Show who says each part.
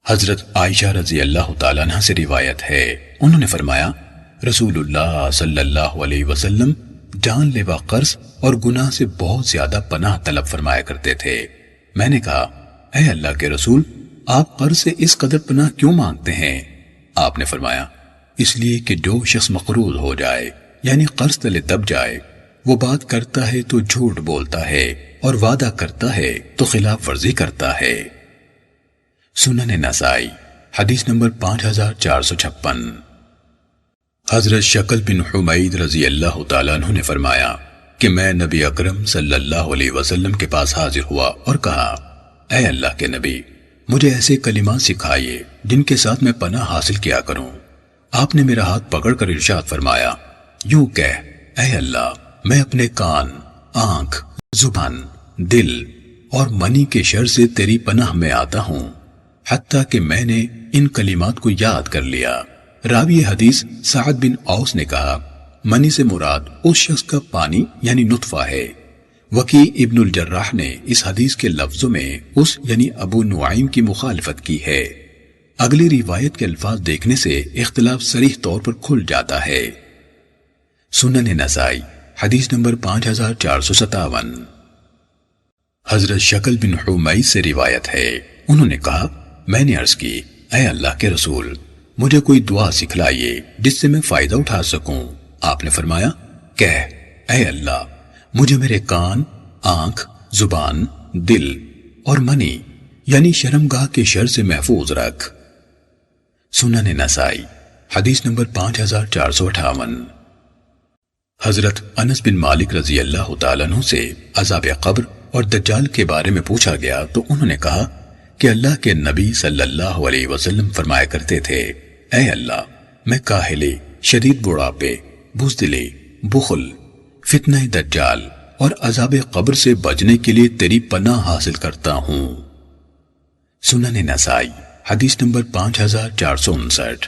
Speaker 1: حضرت عائشہ رضی اللہ تعالیٰ عنہ سے روایت ہے، انہوں نے فرمایا رسول اللہ صلی اللہ علیہ وسلم جان لیوا قرض اور گناہ سے بہت زیادہ پناہ طلب فرمایا کرتے تھے۔ میں نے کہا اے اللہ کے رسول، آپ قرض سے اس قدر پناہ کیوں مانگتے ہیں؟ آپ نے فرمایا اس لیے کہ جو شخص مقروض ہو جائے یعنی قرض تلے دب جائے، وہ بات کرتا ہے تو جھوٹ بولتا ہے اور وعدہ کرتا ہے تو خلاف ورزی کرتا ہے۔ سنن نسائی حدیث نمبر 5456۔ حضرت شکل بن حمید رضی اللہ تعالیٰ عنہ نے فرمایا کہ میں نبی اکرم صلی اللہ علیہ وسلم کے پاس حاضر ہوا اور کہا اے اللہ کے نبی، مجھے ایسے کلمات سکھائیے جن کے ساتھ میں پناہ حاصل کیا کروں۔ آپ نے میرا ہاتھ پکڑ کر ارشاد فرمایا یوں کہہ اے اللہ، میں اپنے کان، آنکھ، زبان، دل اور منی کے شر سے تیری پناہ میں آتا ہوں، حتیٰ کہ میں نے ان کلمات کو یاد کر لیا۔ راوی حدیث سعد بن اوس نے کہا منی سے مراد اس شخص کا پانی یعنی نطفہ ہے۔ وکیع ابن الجراح نے اس حدیث کے لفظوں میں اس یعنی ابو نعیم کی مخالفت کی ہے۔ اگلی روایت کے الفاظ دیکھنے سے اختلاف صریح طور پر کھل جاتا ہے۔ سنن نسائی حدیث نمبر 5457۔ حضرت شکل بن حمید سے روایت ہے، انہوں نے کہا میں نے عرض کی اے اللہ کے رسول، مجھے کوئی دعا سکھلائیے جس سے میں فائدہ اٹھا سکوں۔ آپ نے فرمایا کہہ اے اللہ، مجھے میرے کان، آنکھ، زبان، دل اور منی یعنی شرمگاہ کے شر سے محفوظ رکھ۔ سنن نسائی حدیث نمبر 5458۔ حضرت انس بن مالک رضی اللہ تعالیٰ عنہ سے عذاب قبر اور دجال کے بارے میں پوچھا گیا تو انہوں نے کہا کہ اللہ کے نبی صلی اللہ علیہ وسلم فرمایا کرتے تھے اے اللہ، میں کاہلی، شدید بڑھاپے، بزدلی، بخل، فتنہ دجال اور عذاب قبر سے بچنے کے لیے تیری پناہ حاصل کرتا ہوں۔ سنن نسائی حدیث نمبر 5459۔